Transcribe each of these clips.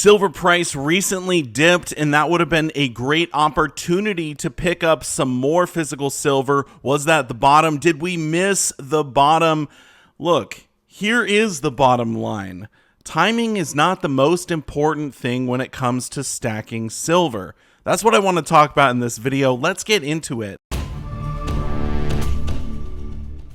Silver price recently dipped, and that would have been a great opportunity to pick up some more physical silver. Was that the bottom? Did we miss the bottom? Look, here is the bottom line. Timing is not the most important thing when it comes to stacking silver. That's what I want to talk about in this video. Let's get into it.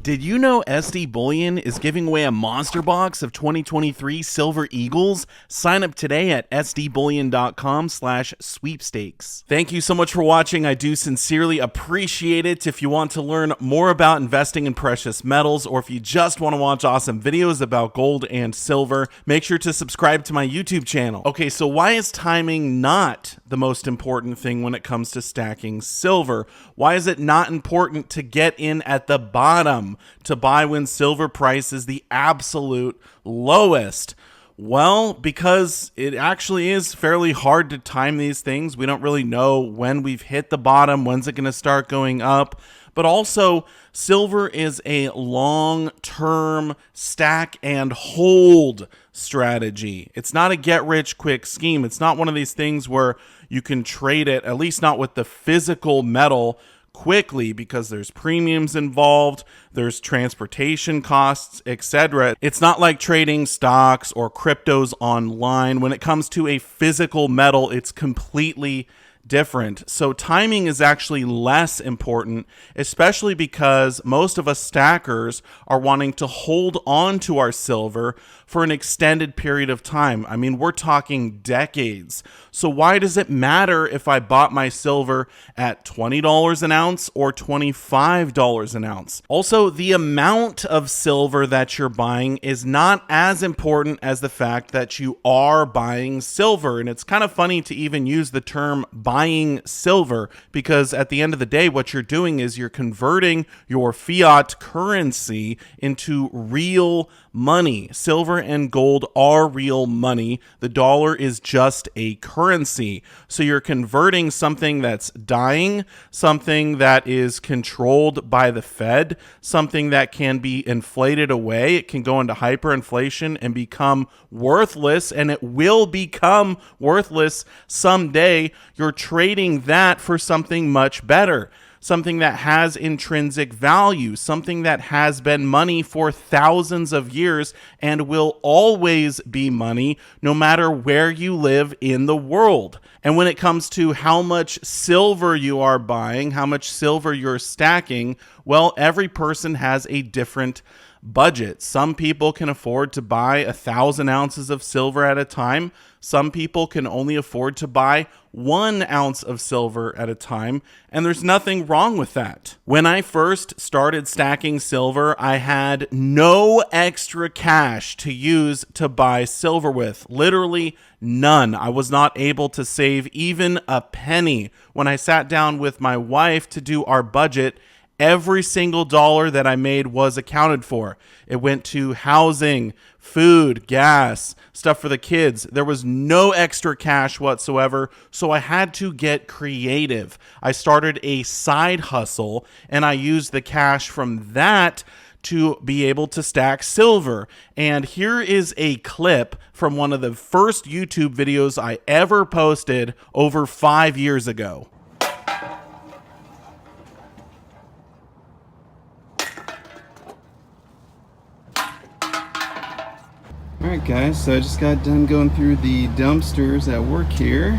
Did you know SD Bullion is giving away a monster box of 2023 Silver Eagles? Sign up today at sdbullion.com/sweepstakes. Thank you so much for watching. I do sincerely appreciate it. If you want to learn more about investing in precious metals, or if you just want to watch awesome videos about gold and silver, make sure to subscribe to my YouTube channel. Okay, so why is timing not the most important thing when it comes to stacking silver? Why is it not important to get in at the bottom, to buy when silver price is the absolute lowest? Well, because it actually is fairly hard to time these things. We don't really know when we've hit the bottom, when's it going to start going up. But also, silver is a long-term stack and hold strategy. It's not a get-rich-quick scheme. It's not one of these things where you can trade it, at least not with the physical metal, quickly, because there's premiums involved, there's transportation costs, etc. It's not like trading stocks or cryptos online. When it comes to a physical metal, it's completely different. So timing is actually less important, especially because most of us stackers are wanting to hold on to our silver for an extended period of time. I mean, we're talking decades. So why does it matter if I bought my silver at $20 an ounce or $25 an ounce? Also, the amount of silver that you're buying is not as important as the fact that you are buying silver. And it's kind of funny to even use the term buying silver, because at the end of the day, what you're doing is you're converting your fiat currency into real money. Silver and gold are real money. The dollar is just a currency. So you're converting something that's dying, something that is controlled by the Fed, something that can be inflated away. It can go into hyperinflation and become worthless, and it will become worthless someday. You're trading that for something much better, something that has intrinsic value, something that has been money for thousands of years and will always be money no matter where you live in the world. And when it comes to how much silver you are buying, how much silver you're stacking, well, every person has a different budget. Some people can afford to buy 1,000 ounces of silver at a time. Some people can only afford to buy 1 ounce of silver at a time, and there's nothing wrong with that. When I first started stacking silver, I had no extra cash to use to buy silver with. Literally none. I was not able to save even a penny. When I sat down with my wife to do our budget, every single dollar that I made was accounted for. It went to housing, food, gas, stuff for the kids. There was no extra cash whatsoever, so I had to get creative. I started a side hustle, and I used the cash from that to be able to stack silver. And here is a clip from one of the first YouTube videos I ever posted over 5 years ago. Alright guys, so I just got done going through the dumpsters at work here,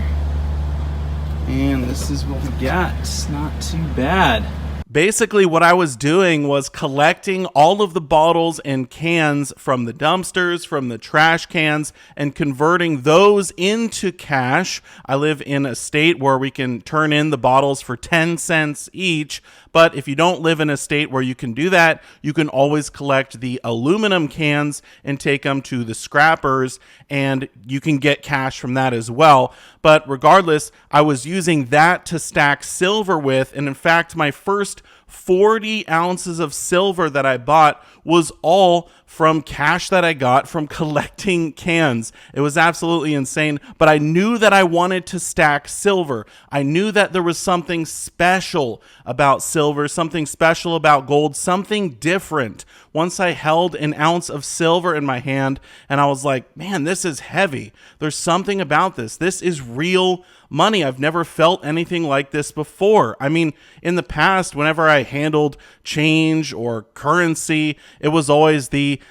and this is what we got. It's not too bad. Basically, what I was doing was collecting all of the bottles and cans from the dumpsters, from the trash cans, and converting those into cash. I live in a state where we can turn in the bottles for 10 cents each, but if you don't live in a state where you can do that, you can always collect the aluminum cans and take them to the scrappers, and you can get cash from that as well. But regardless, I was using that to stack silver with, and in fact, my first 40 ounces of silver that I bought was all from cash that I got from collecting cans. It was absolutely insane, but I knew that I wanted to stack silver. I knew that there was something special about silver, something special about gold, something different. Once I held an ounce of silver in my hand and I was like, man, this is heavy. There's something about this. This is real money. I've never felt anything like this before. I mean, in the past, whenever I handled change or currency, it was always the,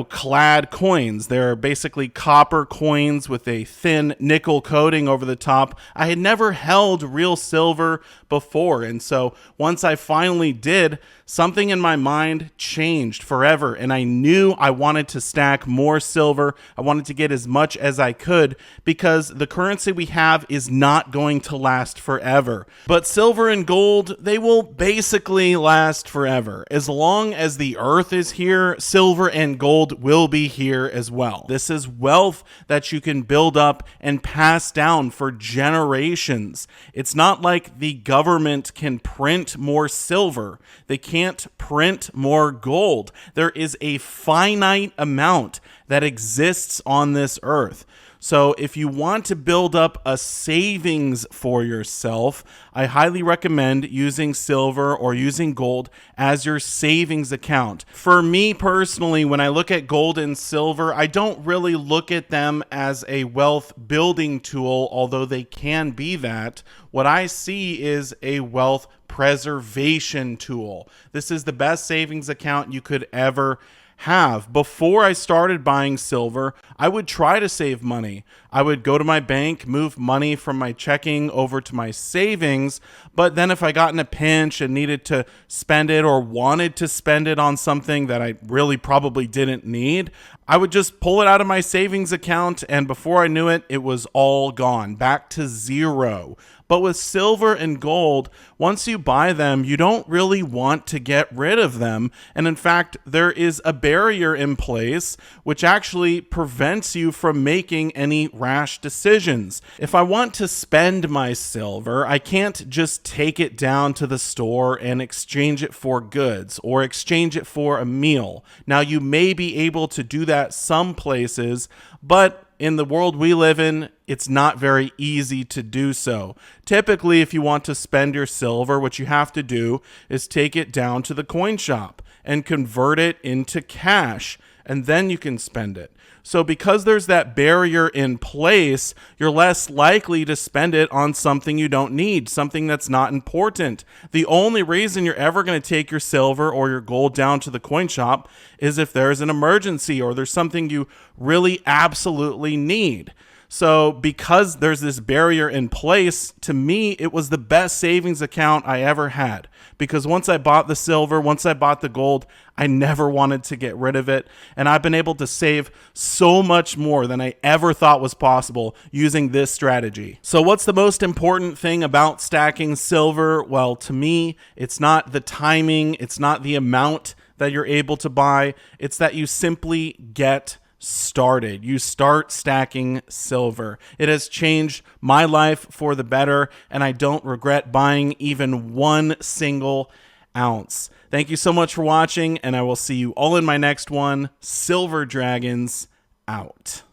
clad coins. They're basically copper coins with a thin nickel coating over the top. I had never held real silver before. And so once I finally did, something in my mind changed forever. And I knew I wanted to stack more silver. I wanted to get as much as I could because the currency we have is not going to last forever. But silver and gold, they will basically last forever. As long as the earth is here, silver and gold will be here as well. This is wealth that you can build up and pass down for generations. It's not like the government can print more silver. They can't print more gold. There is a finite amount that exists on this earth. So if you want to build up a savings for yourself, I highly recommend using silver or using gold as your savings account. For me personally, when I look at gold and silver, I don't really look at them as a wealth building tool, although they can be that. What I see is a wealth preservation tool. This is the best savings account you could ever have. Before I started buying silver, I would try to save money. I would go to my bank, move money from my checking over to my savings, but then if I got in a pinch and needed to spend it or wanted to spend it on something that I really probably didn't need, I would just pull it out of my savings account, and before I knew it, it was all gone, back to zero. But with silver and gold, once you buy them, you don't really want to get rid of them. And in fact, there is a barrier in place which actually prevents you from making any rash decisions. If I want to spend my silver, I can't just take it down to the store and exchange it for goods or exchange it for a meal. Now, you may be able to do that some places, but in the world we live in, it's not very easy to do so. Typically, if you want to spend your silver, what you have to do is take it down to the coin shop and convert it into cash, and then you can spend it. So because there's that barrier in place, you're less likely to spend it on something you don't need, something that's not important. The only reason you're ever going to take your silver or your gold down to the coin shop is if there's an emergency or there's something you really absolutely need. So because there's this barrier in place, to me, it was the best savings account I ever had. Because once I bought the silver, once I bought the gold, I never wanted to get rid of it. And I've been able to save so much more than I ever thought was possible using this strategy. So what's the most important thing about stacking silver? Well, to me, it's not the timing, it's not the amount that you're able to buy, it's that you simply get started. You start stacking silver. It has changed my life for the better, and I don't regret buying even one single ounce. Thank you so much for watching, and I will see you all in my next one. Silver Dragons out.